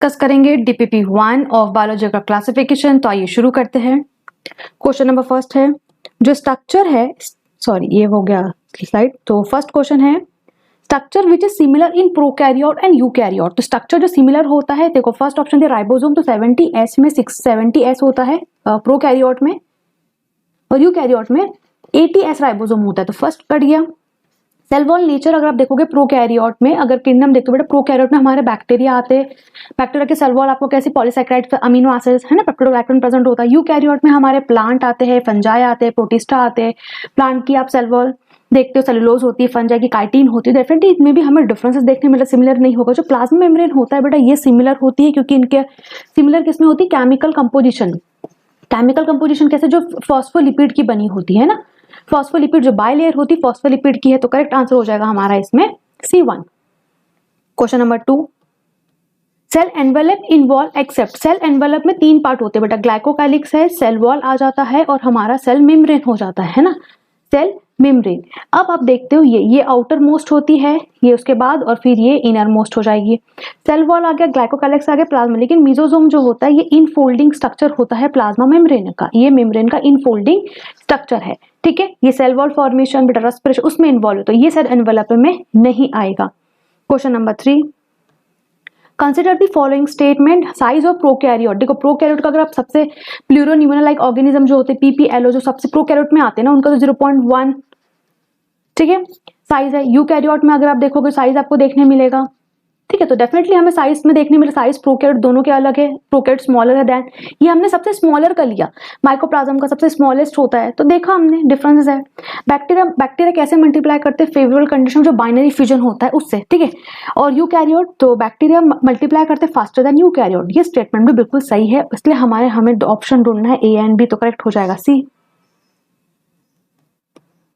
Discuss करेंगे DPP 1 of biology का classification. तो आइए शुरू करते हैं। क्वेश्चन नंबर फर्स्ट है, जो स्ट्रक्चर है, सॉरी ये हो गया स्लाइड। तो फर्स्ट क्वेश्चन है, structure which is similar in prokaryote and eukaryote. तो स्ट्रक्चर जो सिमिलर होता है, देखो फर्स्ट ऑप्शन थे राइबोसोम, तो 70S में 670S होता है प्रोकैरियोट में, और यूकैरियोट में 80S राइबोसोम होता है। तो फर्स्ट कट गया। सेल वॉल नेचर अगर आप देखोगे प्रोकैरियोट में, अगर किंगडम देखते हो बेटा, प्रोकैरियोट में हमारे बैक्टीरिया आते हैं। बैक्टीरिया के सेल वॉल आपको कैसी पॉलीसैकेराइड अमीनो एसिड्स है ना, पेप्टिडोग्लाइकन प्रेजेंट होता है। यूकैरियोट में हमारे प्लांट आते हैं, फंजाई आते हैं, प्रोटिस्टा आते हैं। प्लांट की आप सेल वॉल देखते हो, सेलुलोज होती है, फंजाई की काइटिन होती है। डेफिनेटली इसमें भी हमें डिफरेंसेस देखने मिले, सिमिलर नहीं होगा। जो प्लाज्मा मेम्ब्रेन होता है बेटा, ये सिमिलर होती है, क्योंकि इनके सिमिलर किसमें होती है, केमिकल कंपोजिशन। केमिकल कंपोजिशन कैसे, जो फॉस्फोलिपिड की बनी होती है ना, फॉस्फोलिपिड जो बाइलेयर होती है फॉस्फोलिपिड की है। तो करेक्ट आंसर हो जाएगा हमारा इसमें C1। Question number 2, cell envelope involve except. Cell envelope में 3 पार्ट होते हैं बेटा, ग्लाइकोकाइलिक्स है, सेल वॉल आ जाता है, और हमारा सेल मेम्ब्रेन हो जाता है ना, सेल मेम्ब्रेन। अब आप देखते हो ये आउटर मोस्ट होती है, ये उसके बाद, और फिर ये इनर मोस्ट हो जाएगी। सेल वॉल आ गया, ग्लाइकोकाइलिक्स आ गया, प्लाज्मा। लेकिन मेसोसोम जो होता है ये इनफोल्डिंग स्ट्रक्चर होता है प्लाज्मा मेम्ब्रेन का, ये मेम्ब्रेन का इनफोल्डिंग स्ट्रक्चर है। ठीक है, ये सेल वॉल फॉर्मेशन बेटा, रेस्पिरेशन उसमें इन्वॉल्व है, तो ये सेल एनवेलप में नहीं आएगा। Question number 3, consider the following statement, size of prokaryote. देखो प्रोकैरियोट का अगर आप सबसे प्लूरोन्यूमेनल लाइक ऑर्गेनिज्म जो होते हैं PPLO, जो सबसे प्रोकैरियोट में आते हैं ना, उनका तो 0.1 ठीक है साइज है। यूकैरियोट में अगर आप देखोगे साइज आपको देखने मिलेगा। ठीक है, तो डेफिनेटली हमें साइज में देखने मिले, साइज प्रोकैरियोट दोनों के अलग है, प्रोकैरियोट स्मॉलर है देन, ये हमने सबसे स्मॉलर का लिया, माइकोप्लाज्म का सबसे स्मॉलेस्ट होता है, तो देखा हमने डिफरेंसेस है। बैक्टीरिया कैसे मल्टीप्लाई करते हैं, फेवरेबल कंडीशन जो बाइनरी फ्यूजन होता है उससे। ठीक है, और यूकैरियोट तो बैक्टीरिया मल्टीप्लाई करते हैं फास्टर देन यूकैरियोट। ये स्टेटमेंट भी बिल्कुल सही है, इसलिए हमें ऑप्शन ढूंढना है A एंड B, तो करेक्ट हो जाएगा C।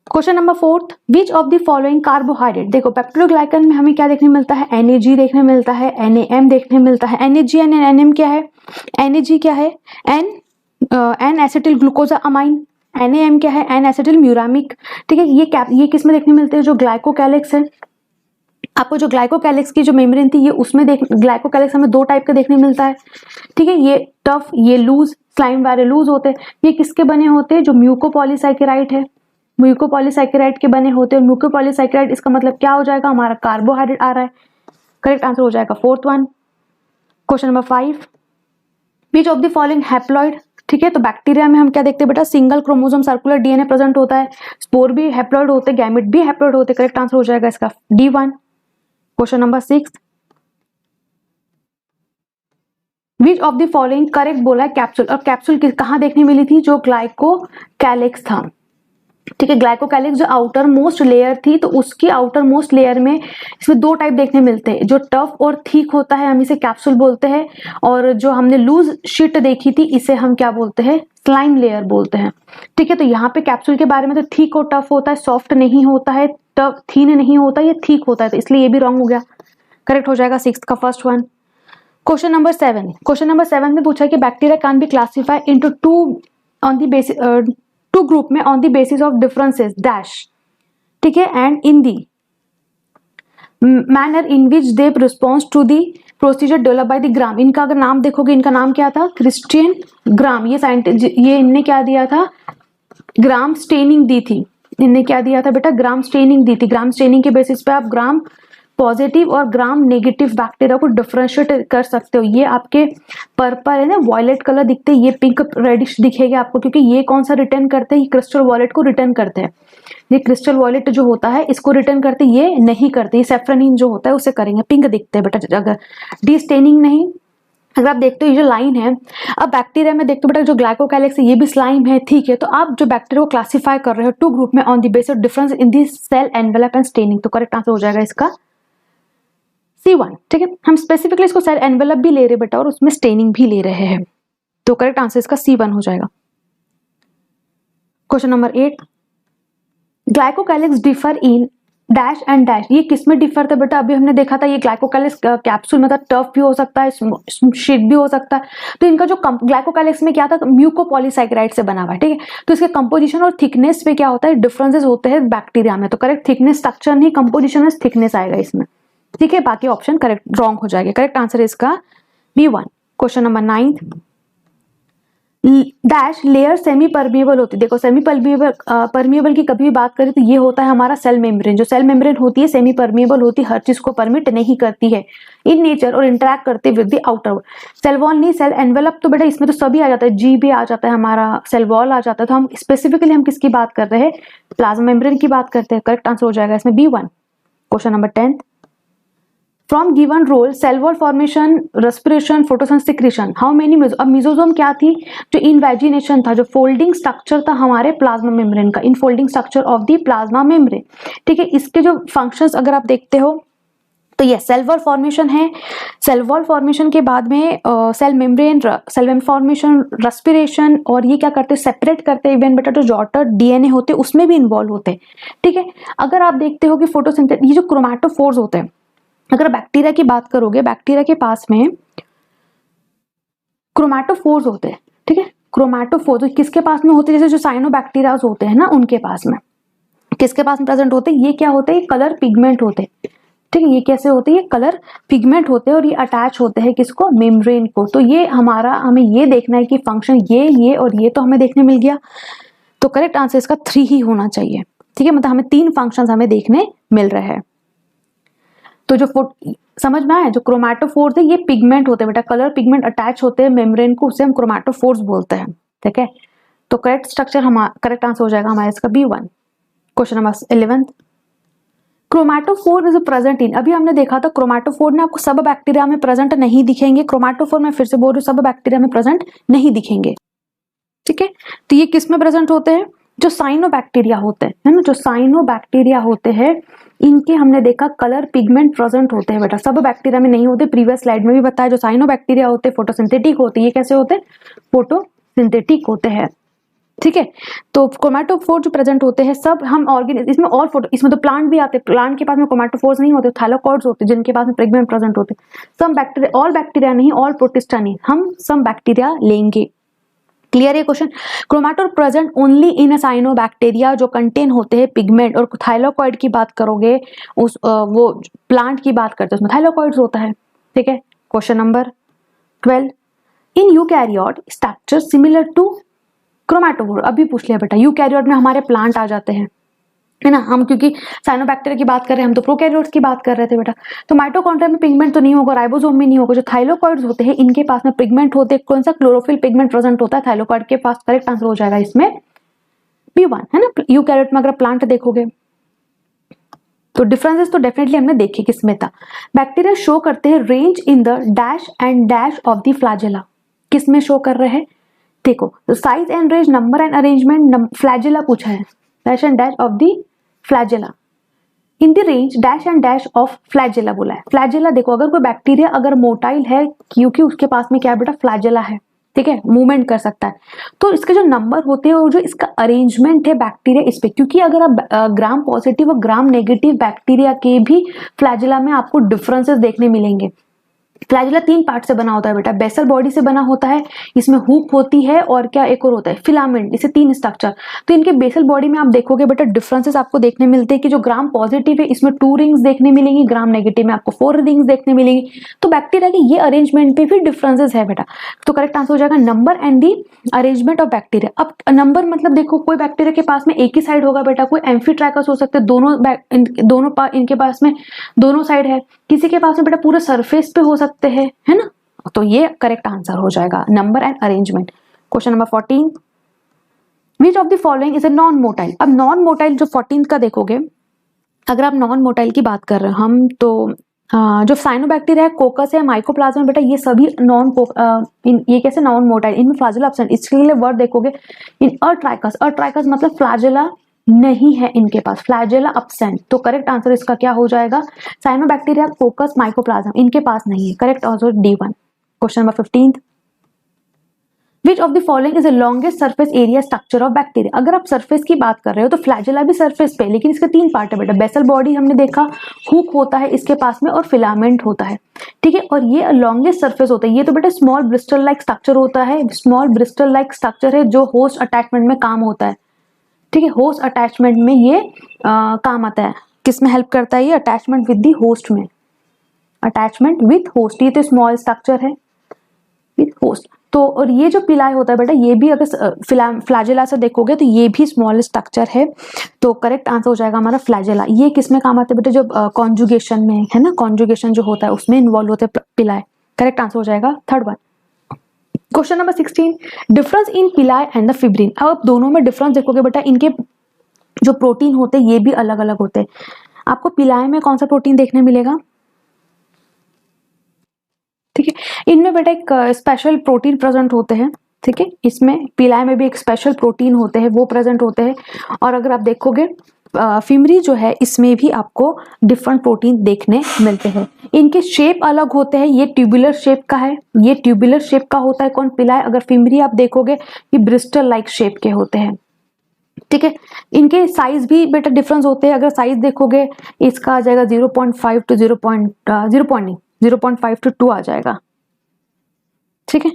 Question number 4, which of the following carbohydrate. देखो पेप्टिडोग्लाइकन में हमें क्या देखने मिलता है, NAG देखने मिलता है, NAM देखने मिलता है। NAG एंड NM क्या है, NAG क्या है, N एसिटिल ग्लूकोजा अमाइन। NAM क्या है, N एसिटिल म्यूरामिक। ठीक है, ये किस में देखने मिलते हैं, जो ग्लाइकोकैलिक्स है। आपको जो ग्लाइकोकैलिक्स की जो मेम्ब्रेन थी, ये उसमें ग्लाइकोकैलिक्स हमें 2 टाइप का देखने मिलता है। ठीक है, ये टफ, ये लूज, स्लाइम वाले लूज होते हैं। ये किसके बने होते हैं, जो म्यूकोपॉलीसैकेराइड है, म्यूकोपॉलीसैकेराइड के बने होते हैं। म्यूकोपॉलीसैकेराइड इसका मतलब क्या हो जाएगा, हमारा कार्बोहाइड्रेट आ रहा है, करेक्ट आंसर हो जाएगा 4th one. Question number 5, which of the following haploid. ठीक है, तो बैक्टीरिया में हम क्या देखते हैं बेटा, single chromosome circular DNA present होता है, स्पोर भी हैप्लॉइड होते हैं, गैमेट भी हैप्लॉइड होते हैं, करेक्ट आंसर हो जाएगा इसका D1। Question number 6, which of the following, correct बोला है कैप्सूल। और कैप्सूल कहां देखने मिली थी, जो ग्लाइकोकैलिक्स था। ठीक है, ग्लाइकोकैलिक्स जो आउटर मोस्ट लेयर थी, तो उसकी आउटर मोस्ट लेयर में इसमें 2 टाइप देखने मिलते हैं, जो टफ और थिक होता है, हम इसे कैप्सूल बोलते हैं, और जो हमने लूज शीट देखी थी, इसे हम क्या बोलते हैं, स्लाइम लेयर बोलते हैं। ठीक है, तो यहाँ पे कैप्सूल के बारे में तो थिक और टफ होता है, सॉफ्ट नहीं होता है, टफ थीन नहीं होता, ये थिक होता है, तो इसलिए ये भी रॉन्ग हो गया, करेक्ट हो जाएगा 6th का first one. Question number 7, question number 7 में पूछा कि bacteria can be classified into 2 on the basis, 2 group में on the basis of differences dash. ठीक है, and in the manner in which they response to the procedure develop by the Gram. इनका अगर नाम देखोगे, इनका नाम क्या था, क्रिस्टियन ग्राम। ये साइंटिस्ट, ये इनने क्या दिया था, ग्राम स्टेनिंग दी थी। इनने क्या दिया था बेटा, ग्राम स्टेनिंग दी थी। ग्राम स्टेनिंग के बेसिस पे आप ग्राम पॉजिटिव और ग्राम नेगेटिव बैक्टीरिया को डिफरेंशिएट कर सकते हो। ये आपके पर्पल है ना, वॉयलेट कलर दिखते हैं, ये पिंक रेडिश दिखेगा आपको, क्योंकि ये कौन सा रिटर्न करते हैं, ये क्रिस्टल वॉयलेट को रिटर्न करते हैं। ये क्रिस्टल वॉयलेट जो होता है इसको रिटर्न करते, ये नहीं करते। ये सेफ्रनिन जो होता है उसे करेंगे, पिंक दिखते हैं बेटा। अगर डी स्टेनिंग नहीं, अगर आप देखते हो ये जो लाइन है, अब बैक्टीरिया में देखते हो बेटा, जो ग्लाइकोकैलिक्स है ये भी स्लाइम है। ठीक है, तो आप जो बैक्टीरिया को क्लासिफाई कर रहे हो 2 ग्रुप में on the basis of difference in the cell envelope and staining, तो करेक्ट आंसर हो जाएगा इसका C1। ठीक है, हम स्पेसिफिकली इसको सेल एनवेलप भी ले रहे बेटा, और उसमें स्टेनिंग भी ले रहे हैं, तो करेक्ट आंसर इसका C1 हो जाएगा। Question number 8, glycocalyx differ in dash and dash. ये किस में डिफर था बेटा, अभी हमने देखा था ये ग्लाइकोकैलिक्स कैप्सूल में था, टफ भी हो सकता है, शीट भी हो सकता है। तो इनका जो ग्लाइकोकैलिक्स में क्या था, म्यूकोपॉलीसैकेराइड से बना हुआ है। ठीक है, तो इसके कंपोजिशन और थिकनेस पे क्या होता है, डिफरेंसेस होते हैं बैक्टीरिया में, तो करेक्ट थिकनेस, स्ट्रक्चर नहीं कंपोजिशन है, थिकनेस आएगा इसमें। ठीक है, बाकी ऑप्शन करेक्ट रॉन्ग हो जाएगा, करेक्ट आंसर इसका B1। Question number 9, dash layer semi permeable होती है। देखो सेमी परमिएबल की कभी भी बात करें तो ये होता है हमारा सेल मेम्ब्रेन। जो सेल मेम्ब्रेन होती है सेमी परमिएबल होती है, हर चीज को परमिट नहीं करती है इन नेचर और इंटरेक्ट करते with the outer. Cell wall नहीं, सेल एनवेलप तो बेटा इसमें तो सभी आ जाता है, जी भी आ जाता है, हमारा सेल वॉल आ जाता है। तो हम स्पेसिफिकली हम किसकी बात कर रहे हैं, प्लाज्मा मेम्ब्रेन की बात करते हैं। करेक्ट आंसर हो जाएगा इसमें B1। Question number 10, from given role cell wall formation, respiration, photosynthesis, how many अब मिजोसोम क्या थी, जो इनवेजिनेशन था, जो फोल्डिंग स्ट्रक्चर था हमारे प्लाज्मा मेम्ब्रेन का, infolding structure of the plasma membrane. ठीक है, इसके जो फंक्शंस अगर आप देखते हो तो ये सेल वॉल फॉर्मेशन है। सेल वॉल फॉर्मेशन के बाद में सेल मेम्ब्रेन फॉर्मेशन, रेस्पिरेशन, और ये क्या करते हैं, सेपरेट करते हैं। इवन बेटा जो डॉटर डीएनए होते हैं उसमें भी इन्वॉल्व होते हैं। ठीक है, अगर आप देखते हो कि फोटोसिंथेसिस, ये जो क्रोमैटोफोर्स होते हैं, अगर बैक्टीरिया की बात करोगे, बैक्टीरिया के पास में क्रोमैटोफोर्स होते हैं। ठीक है, क्रोमैटोफोर्स किसके पास में होते हैं, जैसे जो साइनोबैक्टीरियाज होते हैं ना, उनके पास में, किसके पास में प्रेजेंट होते हैं, ये क्या होते हैं, कलर पिगमेंट होते हैं। ठीक है, ये कैसे होते हैं, ये कलर पिगमेंट होते हैं और ये अटैच होते हैं किसको, मेम्ब्रेन को। तो ये हमारा, हमें ये देखना है कि फंक्शन ये और ये तो हमें देखने मिल गया। तो करेक्ट आंसर इसका 3 ही होना चाहिए। ठीक है, मतलब हमें 3 फंक्शंस हमें देखने मिल रहे हैं। तो जो समझ में आया, जो क्रोमैटोफोर्स है ये पिगमेंट होते हैं बेटा, कलर पिगमेंट अटैच होते हैं मेम्ब्रेन को, उसे हम क्रोमैटोफोर्स बोलते हैं। ठीक है, तो करेक्ट स्ट्रक्चर करेक्ट आंसर हो जाएगा हमारा इसका B1। Question number 11, chromatophore is present in, अभी हमने देखा था क्रोमैटोफोर ने आपको सब बैक्टीरिया में प्रेजेंट नहीं दिखेंगे। क्रोमैटोफोर में फिर से बोल रही हूँ, सब बैक्टीरिया में प्रेजेंट नहीं दिखेंगे। ठीक है, तो ये किस में प्रेजेंट होते हैं, जो साइनोबैक्टीरिया होते हैं, है ना, जो साइनोबैक्टीरिया होते हैं इनके हमने देखा कलर पिगमेंट प्रेजेंट होते हैं बेटा, सब बैक्टीरिया में नहीं होते। प्रीवियस स्लाइड में भी बताया, जो साइनोबैक्टीरिया होते हैं फोटोसिंथेटिक होते हैं। ये कैसे होते हैं, फोटोसिंथेटिक होते हैं। ठीक है, तो क्रोमैटोफोर जो प्रेजेंट होते हैं सब हम ऑर्गेनिज्म, इसमें और इसमें तो प्लांट भी आते हैं, प्लांट के पास में क्रोमैटोफोर्स नहीं होते, थैलाकॉइड्स होते हैं जिनके पास में पिगमेंट प्रेजेंट होते हैं। सम बैक्टीरिया, ऑल बैक्टीरिया नहीं, ऑल प्रोटिस्टा नहीं, हम सम बैक्टीरिया लेंगे। क्लियर है question. Chromatophore present only in cyanobacteria जो कंटेन होते हैं पिगमेंट, और थाइलाकॉइड की बात करोगे उस वो प्लांट की बात करते हैं उसमें थाइलाकॉइड्स होता है। ठीक है, question number 12, in eukaryote structure similar to chromatophore, अभी पूछ लिया बेटा, यूकैरियोट में हमारे प्लांट आ जाते हैं, है ना, हम क्योंकि साइनोबैक्टीरिया की बात कर रहे हैं, हम तो प्रोकैरियोट्स की बात कर रहे थे बेटा। तो माइटोकॉन्ड्रिया में पिगमेंट तो नहीं होगा, राइबोसोम में नहीं होगा, जो थाइलाकॉइड्स होते हैं इनके पास में पिगमेंट होते हैं। कौन सा, क्लोरोफिल पिगमेंट प्रेजेंट होता है थाइलाकॉइड के पास। करेक्ट आंसर हो जाएगा इसमें B1, है ना। यूकैरियोट में अगर प्लांट देखोगे तो डिफरेंसेस तो डेफिनेटली हमने देखे किसमें था। बैक्टीरिया शो करते हैं range in the dash and dash of the flagella, किसमें शो कर रहे हैं, देखो size and range, number and arrangement, flagella पूछा है, dash and dash of the flagella, in the range dash and dash of flagella बोला है। Flagella देखो, अगर कोई बैक्टीरिया अगर मोटाइल है क्योंकि उसके पास में क्या बेटा, फ्लैजेला है। ठीक है, मूवमेंट कर सकता है, तो इसके जो नंबर होते हैं और जो इसका अरेंजमेंट है बैक्टीरिया इस पे, क्योंकि अगर आप ग्राम पॉजिटिव और ग्राम नेगेटिव बैक्टीरिया के भी फ्लैजेला में आपको डिफरेंसेस देखने मिलेंगे। फ्लैजेला 3 पार्ट से बना होता है बेटा, बेसल बॉडी से बना होता है, इसमें हुक होती है और क्या एक और होता है फिलामेंट, इसे 3 स्ट्रक्चर। तो इनके बेसल बॉडी में आप देखोगे बेटा डिफरेंसेस आपको देखने मिलते हैं कि जो ग्राम पॉजिटिव है इसमें 2 रिंग्स देखने मिलेंगी, ग्राम नेगेटिव में आपको 4 रिंग्स देखने मिलेंगी। तो बैक्टीरिया के ये अरेंजमेंट पे भी डिफरेंसेस है बेटा। तो करेक्ट आंसर हो जाएगा number and the arrangement of bacteria. अब नंबर मतलब देखो, कोई बैक्टीरिया के पास में एक ही साइड होगा बेटा, कोई एम्फीट्रैकस हो सकते हैं, दोनों इनके पास में दोनों साइड है, किसी के पास में बेटा पूरे सरफेस पे हो सकते हैं, है ना। तो ये करेक्ट आंसर हो जाएगा number and arrangement. Question number 14, which of the following is a non motile. अब नॉन मोटाइल जो 14 का देखोगे, अगर आप नॉन मोटाइल की बात कर रहे हो हम, तो जो साइनोबैक्टीरिया है, कोकस है, माइकोप्लाज्मा बेटा, ये सभी ये कैसे नॉन मोटाइल, इनमें फ्लैजेला एब्सेंट। इसके लिए वर्ड देखोगे इन अट्राइकस मतलब फ्लैजेला नहीं है इनके पास, फ्लैजेला एब्सेंट। तो करेक्ट आंसर इसका क्या हो जाएगा, साइनोबैक्टीरिया, कोकस, माइकोप्लाज्मा इनके पास नहीं है। Correct answer D1। Question number 15, which of the following is the longest surface area structure of bacteria. अगर आप सरफेस की बात कर रहे हो तो फ्लैजेला भी सरफेस पे, लेकिन इसके 3 पार्ट है बेटा, बेसल बॉडी हमने देखा, हुक होता है इसके पास में और फिलामेंट होता है। ठीक है, और ये लॉन्गेस्ट सरफेस होता है। ये तो बेटा स्मॉल ब्रिस्टल लाइक स्ट्रक्चर होता है, स्मॉल ब्रिस्टल लाइक स्ट्रक्चर है जो होस्ट अटैचमेंट में काम होता है। ठीक है, होस्ट अटैचमेंट में ये काम आता है, किस में हेल्प करता है ये, अटैचमेंट विद दी होस्ट में, अटैचमेंट विथ होस्ट। ये तो स्मॉल स्ट्रक्चर है। With host. तो और ये जो पिलाई होता है बेटा, ये भी अगर फ्लैजेला से देखोगे तो ये भी स्मॉल स्ट्रक्चर है। तो करेक्ट आंसर हो जाएगा हमारा फ्लैजेला। ये किस में काम आते हैं बेटा, जब कॉन्जुगेशन में है ना, कॉन्जुगेशन जो होता है उसमें इन्वॉल्व होते हैं पिलाई। करेक्ट आंसर हो जाएगा third one. Question number 16, difference in पिलाई एंड द फिब्रिन। अब आप दोनों में डिफरेंस देखोगे बेटा, इनके जो प्रोटीन होते हैं ये भी अलग अलग होते हैं। आपको पिलाई में कौन सा प्रोटीन देखने मिलेगा, ठीक है, इनमें बेटा एक स्पेशल प्रोटीन प्रेजेंट होते हैं, ठीक है, इसमें पिलाई में भी एक स्पेशल प्रोटीन होते हैं, वो प्रेजेंट होते हैं। और अगर आप देखोगे फिमरी जो है इसमें भी आपको डिफरेंट प्रोटीन देखने मिलते हैं। इनके शेप अलग होते हैं, ये ट्यूबुलर शेप का है, ये ट्यूबुलर शेप का होता है कौन, पिलाई। अगर फिमरी आप देखोगे ये ब्रिस्टल लाइक शेप के होते हैं, ठीक है। इनके साइज भी बेटा डिफरेंस होते हैं। अगर साइज देखोगे इसका आ जाएगा 0.5 टू 0.5 टू 2 आ जाएगा, ठीक है,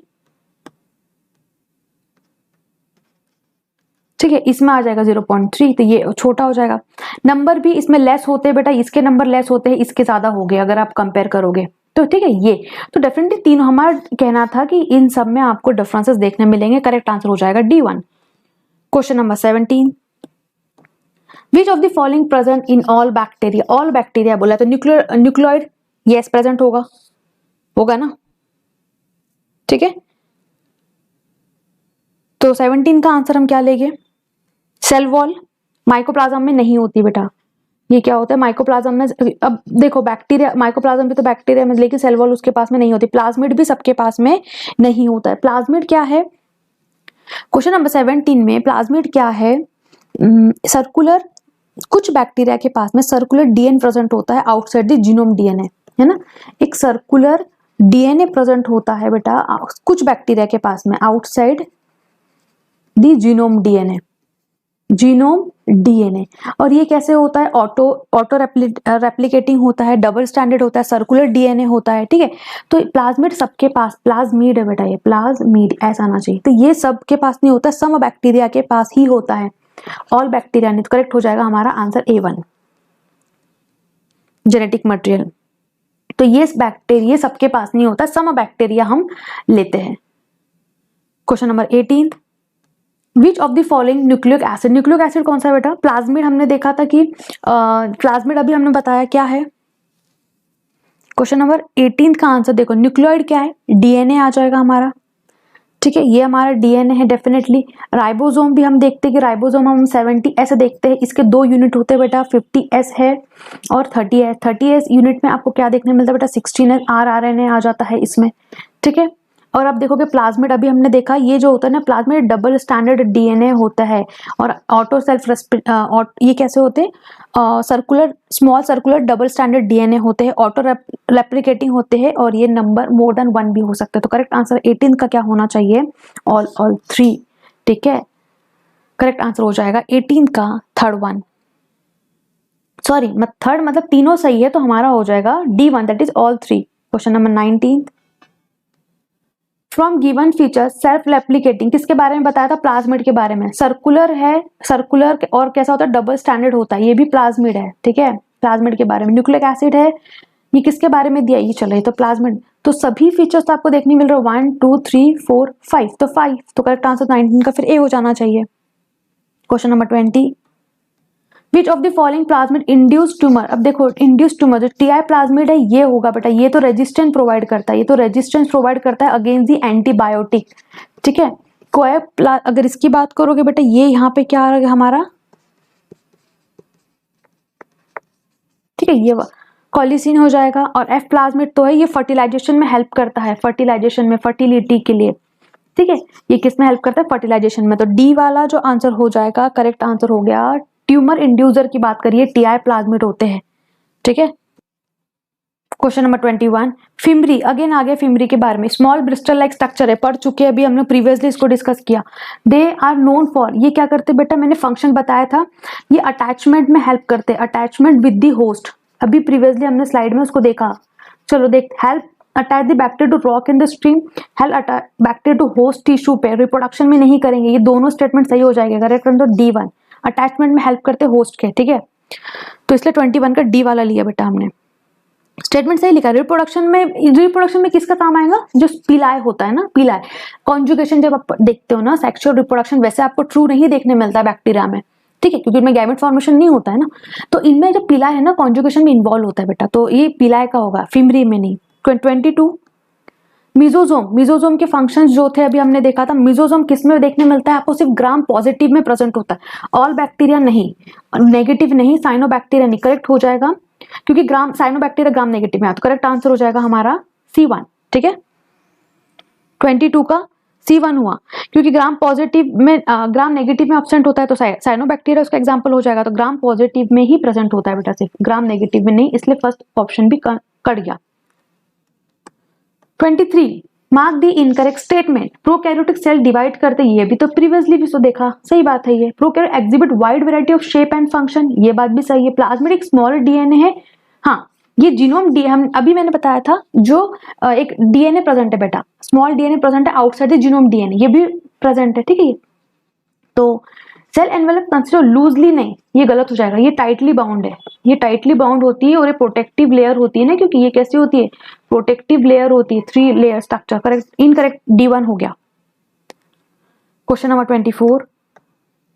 ठीक है, इसमें आ जाएगा 0.3, तो ये छोटा हो जाएगा। नंबर भी इसमें लेस होते हैं बेटा, इसके नंबर लेस होते हैं, इसके ज्यादा हो गए अगर आप कंपेयर करोगे तो, ठीक है। ये तो डेफिनेटली तीनों, हमारा कहना था कि इन सब में आपको डिफरेंसेस देखने मिलेंगे। करेक्ट आंसर हो जाएगा D1। Question number 17, which of the following present in all bacteria. All bacteria बोला तो न्यूक्लियोइड यस प्रेजेंट होगा ना, ठीक है। तो 17 का आंसर हम क्या लेंगे, सेल वॉल। माइकोप्लाज्म में नहीं होती बेटा, ये क्या होता है माइकोप्लाज्म में। अब देखो बैक्टीरिया, माइकोप्लाज्म भी तो बैक्टीरिया में, लेकिन सेल वॉल उसके पास में नहीं होती। प्लाज्मिड भी सबके पास में नहीं होता है। प्लाज्मिड क्या है, क्वेश्चन नंबर 17 में प्लाज्मिड क्या है, सर्कुलर, कुछ बैक्टीरिया के पास में सर्कुलर डीएनए प्रेजेंट होता है आउटसाइड द जीनोम डीएनए, है ना। एक सर्कुलर डीएनए प्रेजेंट होता है बेटा कुछ बैक्टीरिया के पास में outside the genome DNA, genome DNA. और ये कैसे होता है, ऑटो रेप्लिकेटिंग होता है, डबल स्टैंडर्ड होता है, सर्कुलर डीएनए होता है, ठीक है। तो प्लाज्मिड सबके पास, प्लाज्मिड है बेटा, ये प्लाज्मिड ऐसा आना चाहिए, तो ये सबके पास नहीं होता, सम बैक्टीरिया के पास ही होता है, ऑल बैक्टीरिया नहीं। तो करेक्ट हो जाएगा हमारा आंसर A1, जेनेटिक मटेरियल। तो ये बैक्टीरिया सबके पास नहीं होता, सम बैक्टीरिया हम लेते हैं। Question number 18, which of the following nucleic acid. Nucleic acid कौन सा है बेटा, प्लाज्मिड हमने देखा था कि प्लाज्मिड अभी हमने बताया क्या है। क्वेश्चन नंबर 18 का आंसर देखो, न्यूक्लियोइड क्या है, डीएनए आ जाएगा हमारा, ठीक है, ये हमारा डीएनए है डेफिनेटली। राइबोसोम भी हम देखते हैं कि राइबोसोम हम 70S देखते हैं, इसके 2 यूनिट होते हैं बेटा, 50S है और 30S। 30S यूनिट में आपको क्या देखने मिलता है बेटा, 16S rRNA आ जाता है इसमें, ठीक है। और आप देखोगे प्लाज्मिड अभी हमने देखा, ये जो होता है ना प्लाज्मिड डबल स्टैंडर्ड डीएनए होता है, और ऑटो सेल्फ ये कैसे होते हैं, circular, small circular double standard DNA होते हैं, ऑटो रेप्लिकेटिंग होते हैं, और ये नंबर मोर देन 1 भी हो सकते हैं। तो करेक्ट आंसर 18 का क्या होना चाहिए, ऑल 3, ठीक है। करेक्ट आंसर हो जाएगा 18 का थर्ड वन, सॉरी थर्ड मतलब तीनों सही है, तो हमारा हो जाएगा D1, that is all 3। Question number 19, from given feature self replicating, किसके बारे में बताया था, प्लाज्मिड के बारे में। सर्कुलर है, सर्कुलर और कैसा होता है, डबल स्टैंडर्ड होता है, ये भी प्लाज्मिड है, ठीक है, प्लाज्मिड के बारे में। न्यूक्लिक एसिड है, ये किसके बारे में दिया, ये चले तो प्लाज्मिड। तो सभी फीचर्स तो आपको देखने मिल रहे, 1 2 3 4 5, तो 5, तो करेक्ट आंसर 19 का फिर ए हो जाना चाहिए। Question number 20, which of the following plasmid induce tumour. अब देखो इंड्यूस ट्यूमर जो टीआई प्लाज्मिड है ये होगा बेटा, ये तो रेजिस्टेंस प्रोवाइड करता है, ये तो रेजिस्टेंस प्रोवाइड करता है अगेंस्ट द एंटीबायोटिक, ठीक है। अगर इसकी बात करोगे बेटा, ये यहाँ पे क्या आ रहा है हमारा, ठीक है, ये कॉलिसिन हो जाएगा। और एफ प्लाज्मिड तो है, ये फर्टिलाइजेशन में हेल्प करता है, फर्टिलाइजेशन में, फर्टिलिटी के लिए, ठीक है, ये किस में हेल्प करता है, फर्टिलाइजेशन में। तो डी वाला जो आंसर हो जाएगा, करेक्ट आंसर हो गया। ट्यूमर इंड्यूसर की बात करिए, टीआई प्लाज्मिड होते हैं, ठीक है। क्वेश्चन नंबर 21, फिमरी, अगेन आ गया फिमरी के बारे में। स्मॉल ब्रिस्टल लाइक स्ट्रक्चर है, पढ़ चुके हैं अभी हमने प्रीवियसली इसको डिस्कस किया। दे आर नोन फॉर, ये क्या करते बेटा, मैंने फंक्शन बताया था, ये अटैचमेंट में हेल्प करते हैं, अटैचमेंट विद द होस्ट, अभी प्रीवियसली हमने स्लाइड में उसको देखा। चलो देख, help attach the bacteria to rock in the stream, help bacteria to host tissue पे, रिप्रोडक्शन में नहीं करेंगे, ये दोनों स्टेटमेंट सही हो जाएगा। करेक्ट आंसर D1, अटैचमेंट में हेल्प करते होस्ट के, ठीक है। तो इसलिए 21 का डी वाला लिया बेटा हमने। स्टेटमेंट सही लिखा है। रिप्रोडक्शन में किसका काम आएगा? जो पीलाय होता है ना, पीलाय कॉन्जुगेशन जब आप देखते हो ना, सेक्सुअल रिप्रोडक्शन वैसे आपको ट्रू नहीं देखने मिलता है बैक्टीरिया में, ठीक है, क्योंकि इनमें गैमेट फॉर्मेशन नहीं होता है ना। तो इनमें जो पीलाय है ना कॉन्जुगेशन में इन्वॉल्व होता है बेटा, तो ये पीलाय का होगा, फिमरी में नहीं। 22 मिजोजोम के फंक्शंस जो थे अभी हमने देखा था, मिजोजोम किसमें देखने मिलता है आपको? सिर्फ ग्राम पॉजिटिव में प्रेजेंट होता है, ऑल बैक्टीरिया नहीं, नेगेटिव नहीं, साइनोबैक्टीरिया नहीं, करेक्ट हो जाएगा क्योंकि ग्राम साइनोबैक्टीरिया ग्राम नेगेटिव में आता, तो करेक्ट आंसर हो जाएगा हमारा C1, ठीक है। 22 का C1 हुआ, क्योंकि ग्राम पॉजिटिव में ग्राम नेगेटिव में एब्सेंट होता है तो साइनोबैक्टीरिया उसका एग्जांपल हो जाएगा, तो ग्राम पॉजिटिव में ही प्रेजेंट होता है बेटा, सिर्फ ग्राम नेगेटिव में नहीं, इसलिए फर्स्ट ऑप्शन भी कट गया। 23 mark the incorrect statement. Prokaryotic cell divide करते, ये भी तो प्रीवियसली भी तो देखा, सही बात है ये। Prokaryote exhibit wide variety of shape and function, ये बात भी सही है। प्लाज्मिड स्मॉल डीएनए है, हाँ ये जीनोम हम अभी मैंने बताया था जो एक डीएनए प्रेजेंट है बेटा, स्मॉल डीएनए प्रेजेंट है आउटसाइड द जीनोम डीएनए, ये भी प्रेजेंट है, ठीक है। तो सेल एनवेलप कंसीडर लूजली नहीं, ये गलत हो जाएगा, ये टाइटली बाउंड है, ये टाइटली बाउंड होती है और ये प्रोटेक्टिव लेयर होती है ना, क्योंकि ये कैसी होती है? प्रोटेक्टिव लेयर होती है, 3 layer structure, correct, incorrect D1 हो गया। Question number 24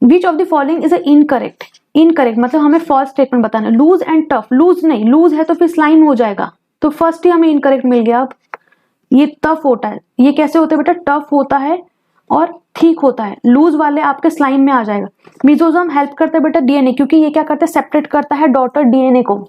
which of the following is incorrect? Incorrect मतलब हमें फर्स्ट स्टेटमेंट बताना, लूज एंड टफ, लूज नहीं, लूज है तो फिर स्लाइम हो जाएगा, तो फर्स्ट ही हमें इनकरेक्ट मिल गया। अब ये टफ होता है, ये कैसे होता है बेटा? टफ होता है और ठीक होता है, लूज वाले आपके स्लाइम में आ जाएगा। मिजोजोम हेल्प करता है बेटा डीएनए, क्योंकि ये क्या करता है? सेपरेट करता है डॉटर डीएनए को।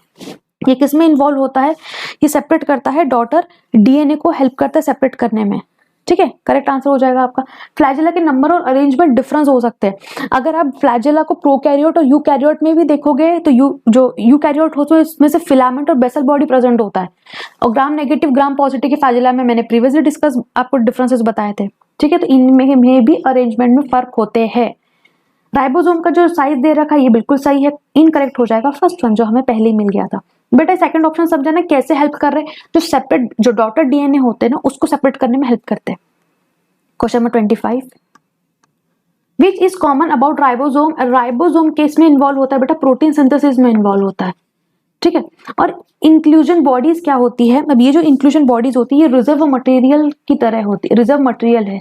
ये किस में इन्वॉल्व होता है? ये सेपरेट करता है डॉटर डीएनए को, हेल्प करता है सेपरेट करने में, ठीक है, करेक्ट आंसर हो जाएगा आपका। फ्लैजेला के नंबर और अरेंजमेंट डिफरेंस हो सकते हैं, अगर आप फ्लैजेला को प्रोकैरियोट और यूकैरियोट में भी देखोगे तो जो यूकैरियोट होते हैं इसमें से फिलामेंट और बेसल बॉडी प्रेजेंट होता है, और ग्राम नेगेटिव ग्राम पॉजिटिव के फ्लैजेला में मैंने प्रीवियसली डिस्कस आपको डिफरेंसेस बताए थे, ठीक है। तो इनमें भी अरेंजमेंट में फर्क होते हैं। राइबोसोम का जो साइज दे रखा है ये बिल्कुल सही है, इनकरेक्ट हो जाएगा फर्स्ट वन जो हमें पहले ही मिल गया था। बेटा सेकंड ऑप्शन समझना कैसे हेल्प कर रहे हैं, जो सेपरेट जो डॉटर डीएनए होते हैं ना उसको सेपरेट करने में हेल्प करते हैं। Question number 25 which is common about ribosome? Ribosome case में इन्वॉल्व होता है बेटा, प्रोटीन सिंथेसिस में इन्वॉल्व होता है, ठीक है। और इंक्लूजन बॉडीज क्या होती है? अब ये जो इंक्लूजन बॉडीज होती है ये रिजर्व मटेरियल की तरह होती है, रिजर्व मटेरियल है,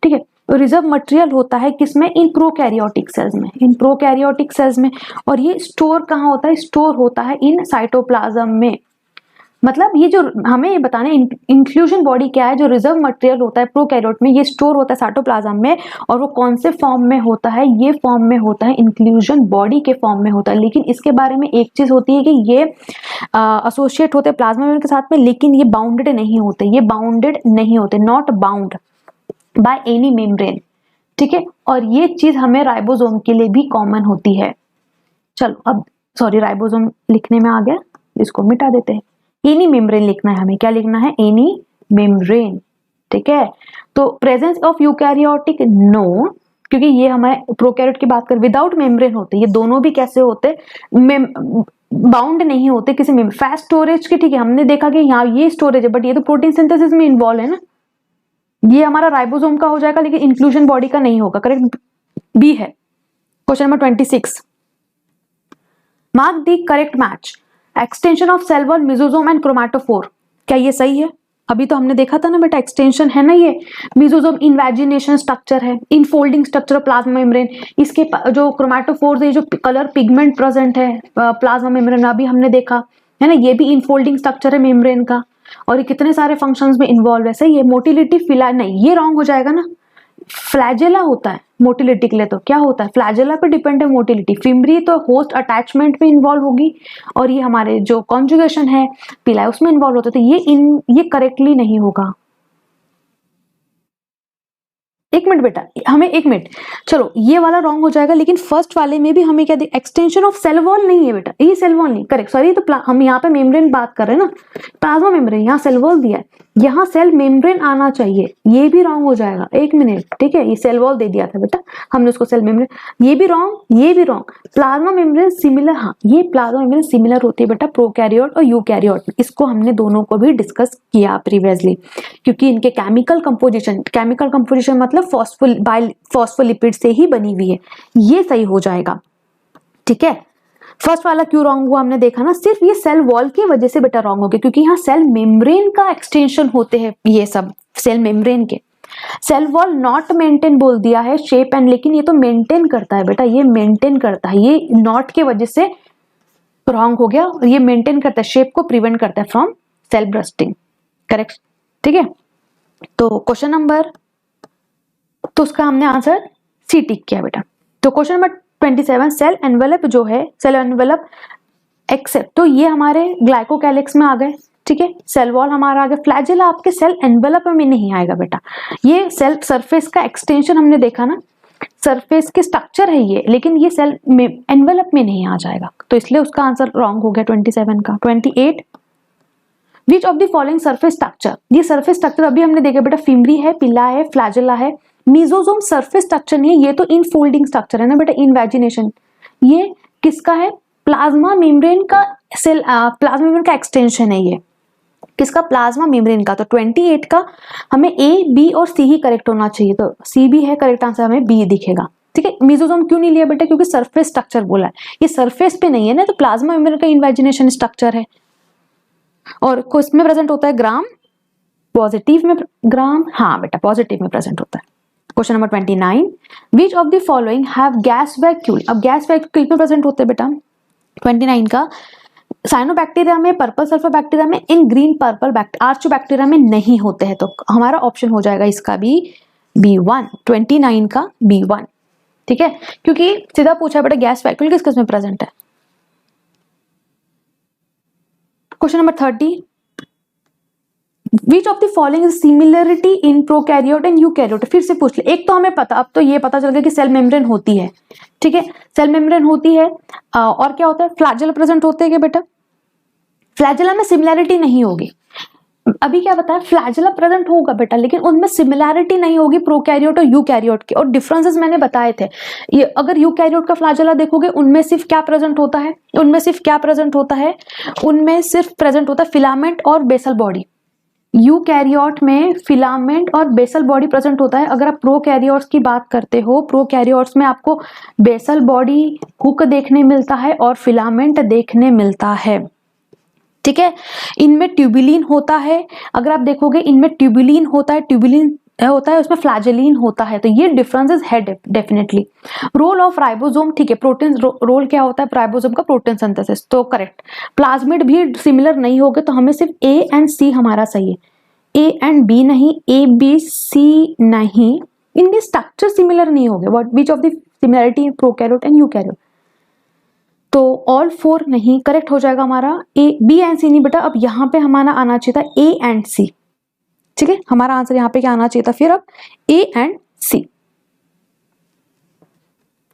ठीक है। रिजर्व मटेरियल होता है किसमें? इन प्रोकैरियोटिक सेल्स में, इन प्रोकैरियोटिक सेल्स में। और ये स्टोर कहाँ होता है? स्टोर होता है इन साइटोप्लाज्म में। मतलब ये जो हमें ये बताना है इंक्लूजन बॉडी क्या है, जो रिजर्व मटेरियल होता है प्रोकैरियोट में, ये स्टोर होता है साइटोप्लाज्म में, और वो कौन से फॉर्म में होता है? ये फॉर्म में होता है, इंक्लूजन बॉडी के फॉर्म में होता है। लेकिन इसके बारे में एक चीज होती है कि ये एसोसिएट होते हैं प्लाज्मा मेम्ब्रेन के साथ में, लेकिन ये बाउंडेड नहीं होते, ये बाउंडेड नहीं होते, not bound by any membrane, ठीक है। और ये चीज हमें राइबोसोम के लिए भी कॉमन होती है। चलो अब सॉरी राइबोसोम लिखने में आ गया, इसको मिटा देते हैं, एनी मेम्ब्रेन लिखना है हमें, क्या लिखना है? एनी मेम्ब्रेन, ठीक है। तो प्रेजेंस ऑफ यूकैरियोटिक नो, क्योंकि ये हमारे प्रोकैरियोट की बात कर, विदाउट मेम्ब्रेन होते, ये दोनों भी कैसे होते? बाउंड नहीं होते किसी में, फैट स्टोरेज के, ठीक है। हमने देखा कि यहाँ ये स्टोरेज है, बट ये तो प्रोटीन सिंथेसिस में इन्वॉल्व है ना, ये हमारा राइबोसोम का हो जाएगा, लेकिन इंक्लूजन बॉडी का नहीं होगा, करेक्ट बी है। Question number 26 mark the correct match, extension of cell wall, mesosome and chromatophore, क्या ये सही है? अभी तो हमने देखा था ना बेटा, एक्सटेंशन है ना ये, मिजोसोम इन्वेजिनेशन स्ट्रक्चर है, इनफोल्डिंग स्ट्रक्चर प्लाज्मा मेम्ब्रेन, इसके जो क्रोमैटोफोर है, जो कलर पिगमेंट प्रेजेंट है प्लाज्मा मेम्ब्रेन, अभी हमने देखा है ना, ये भी इनफोल्डिंग स्ट्रक्चर है मेम्ब्रेन का, और ये कितने सारे फंक्शंस में इन्वॉल्व है। सही है। मोटिलिटी फिला नहीं, ये रॉन्ग हो जाएगा ना, फ्लैजेला होता है मोटिलिटी के लिए, तो क्या होता है? फ्लैजेला पे डिपेंड है मोटिलिटी। फिमरी तो होस्ट अटैचमेंट में इन्वॉल्व होगी, और ये हमारे जो कॉन्जुगेशन है पिलाई उसमें इन्वॉल्व होता है, तो ये करेक्टली नहीं होगा। एक मिनट बेटा, हमें एक मिनट, चलो ये वाला रॉन्ग हो जाएगा, लेकिन फर्स्ट वाले में भी हमें क्या एक्सटेंशन ऑफ सेल वॉल नहीं है बेटा, ये सेल वॉल नहीं, करेक्ट सॉरी, तो हम यहाँ पे मेम्ब्रेन बात कर रहे हैं ना, प्लाज्मा मेम्ब्रेन, यहाँ सेल वॉल दिया है, यहाँ सेल मेम्ब्रेन आना चाहिए, ये भी रॉन्ग हो जाएगा। एक मिनट, ठीक है, ये सेल वॉल दे दिया था बेटा हमने उसको, सेल मेम्ब्रेन, ये भी रॉन्ग, ये भी रॉन्ग। प्लाज्मा मेम्ब्रेन सिमिलर, हाँ ये प्लाज्मा मेम्ब्रेन सिमिलर होती है बेटा प्रोकैरियोट और यूकैरियोट, इसको हमने दोनों को भी डिस्कस किया प्रीवियसली, क्योंकि इनके केमिकल कंपोजिशन मतलब फॉस्फोलिपिड से ही बनी हुई है, ये सही हो जाएगा, ठीक है। फर्स्ट वाला क्यों रॉन्ग हुआ हमने देखा ना, सिर्फ ये सेल वॉल की वजह से बेटा रॉन्ग हो गया, क्योंकि यहाँ सेल मेम्ब्रेन का एक्सटेंशन होते हैं ये सब, सेल मेम्ब्रेन के। सेल वॉल नॉट मेंटेन बोल दिया है शेप एंड, लेकिन ये तो मेंटेन करता है बेटा, ये मेंटेन करता है, ये नॉट के वजह से रॉन्ग हो गया, और ये मेंटेन करता है, शेप को प्रिवेंट करता है फ्रॉम सेल बर्स्टिंग, करेक्ट, ठीक है। तो क्वेश्चन नंबर, तो उसका हमने आंसर सी टिक किया बेटा। तो क्वेश्चन नंबर 27, सेल एनवेलप जो है, सेल एनवेलप एक्सेप्ट, तो ये हमारे ग्लाइकोकैलिक्स में आ गए, ठीक है। सेल वॉल हमारा आ गया, फ्लैजेला आपके सेल एनवेलप में नहीं आएगा बेटा, ये सेल सरफेस का एक्सटेंशन हमने देखा ना, सरफेस के स्ट्रक्चर है ये, लेकिन ये सेल में एनवेलप में नहीं आ जाएगा, तो इसलिए उसका आंसर रॉन्ग हो गया 27 का। 28, which of the following surface structure, ये सरफेस स्ट्रक्चर अभी हमने देखा बेटा, फिमरी है, पिला है, फ्लैजेला है। मीजोजोम सरफेस स्ट्रक्चर नहीं है, ये तो इनफोल्डिंग स्ट्रक्चर है ना बेटा, इनवैजिनेशन। ये किसका है, प्लाज्मा मेम्ब्रेन का सेल, प्लाज्मा मेम्ब्रेन का एक्सटेंशन है ये, किसका, प्लाज्मा मेम्ब्रेन का। तो 28 का हमें ए, बी और सी ही करेक्ट होना चाहिए, तो सी भी है करेक्ट आंसर, हमें बी दिखेगा, ठीक है। मीजोजोम क्यों नहीं लिया बेटा, क्योंकि सरफेस स्ट्रक्चर बोला है, ये सरफेस पे नहीं है ना, तो प्लाज्मा मेम्ब्रेन का इनवैजिनेशन स्ट्रक्चर है, और किसमें प्रेजेंट होता है, ग्राम पॉजिटिव में, ग्राम, हाँ बेटा पॉजिटिव में प्रेजेंट होता है। Question number 29, which of the following have gas vacuole, अब गैस वैक्यूल में प्रेजेंट होते हैं बेटा 29 का, साइनोबैक्टीरिया में, पर्पल सल्फर बैक्टीरिया में, इन ग्रीन पर्पल आर्चोबैक्टीरिया में नहीं होते हैं, तो हमारा ऑप्शन हो जाएगा इसका भी B1, 29 का B1, ठीक है, क्योंकि सीधा पूछा बेटा गैस वैक्यूल किस किस में प्रेजेंट है। Question number 30, which of the following is similarity in prokaryote and eukaryote, फिर से पूछ ले, एक तो हमें पता, अब तो ये पता चल गया कि सेल मेम्ब्रेन होती है, ठीक है, सेल मेम्ब्रेन होती है, और क्या होता है, फ्लैजेला प्रेजेंट होते हैं क्या बेटा, फ्लैजेला में सिमिलैरिटी नहीं होगी, अभी क्या बताया, फ्लैजेला प्रेजेंट होगा बेटा, लेकिन उनमें सिमिलैरिटी नहीं होगी प्रोकैरियोट और यूकैरियोट के, और डिफरेंसेस मैंने बताए थे, ये अगर यूकैरियोट का फ्लैजेला देखोगे, उनमें सिर्फ क्या प्रेजेंट होता है, उनमें सिर्फ क्या प्रेजेंट होता है, उनमें सिर्फ प्रेजेंट होता है फिलामेंट और बेसल बॉडी, यूकैरियोट में फिलामेंट और बेसल बॉडी प्रेजेंट होता है। अगर आप प्रोकैरियोट्स की बात करते हो, प्रोकैरियोट्स में आपको बेसल बॉडी हुक देखने मिलता है और फिलामेंट देखने मिलता है, ठीक है। इनमें ट्यूबुलिन होता है, अगर आप देखोगे इनमें ट्यूबुलिन होता है, ट्यूबुलिन होता है, उसमें फ्लैजेलिन होता है, तो ये डिफरेंसेस है डेफिनेटली। रोल ऑफ राइबोसोम, ठीक है, प्रोटीन रोल क्या होता है राइबोसोम का, प्रोटीन सिंथेसिस, तो करेक्ट। प्लाज्मिड भी सिमिलर नहीं होगे, तो हमें सिर्फ ए एंड सी हमारा सही है, ए एंड बी नहीं, ए बी सी नहीं, इनके स्ट्रक्चर सिमिलर नहीं होंगे, what which of the similarity in prokaryote and eukaryote, तो ऑल 4 नहीं, करेक्ट हो जाएगा हमारा ए, बी एंड सी नहीं बेटा, अब यहाँ पे हमारा आना चाहिए था ए एंड सी, ठीक है, हमारा आंसर यहाँ पे क्या आना चाहिए था फिर, अब ए एंड सी,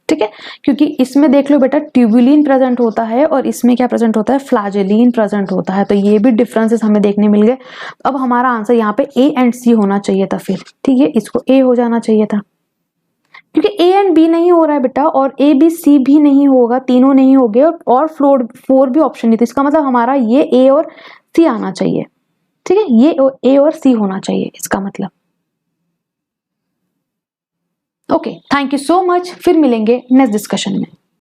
ठीक है, क्योंकि इसमें देख लो बेटा ट्यूबुलिन प्रेजेंट होता है और इसमें क्या प्रेजेंट होता है, फ्लैजेलिन प्रेजेंट होता है, तो ये भी डिफरेंसेस हमें देखने मिल गए। अब हमारा आंसर यहाँ पे ए एंड सी होना चाहिए था फिर, ठीक है, इसको ए हो जाना चाहिए था, क्योंकि ए एंड बी नहीं हो रहा है बेटा, और ए बी सी भी नहीं होगा, तीनों नहीं हो गए, और फ्लोर 4 भी ऑप्शन नहीं था, इसका मतलब हमारा ये ए और सी आना चाहिए, ठीक है, ये ए और सी होना चाहिए इसका मतलब। Okay, thank you so much, फिर मिलेंगे नेक्स्ट डिस्कशन में।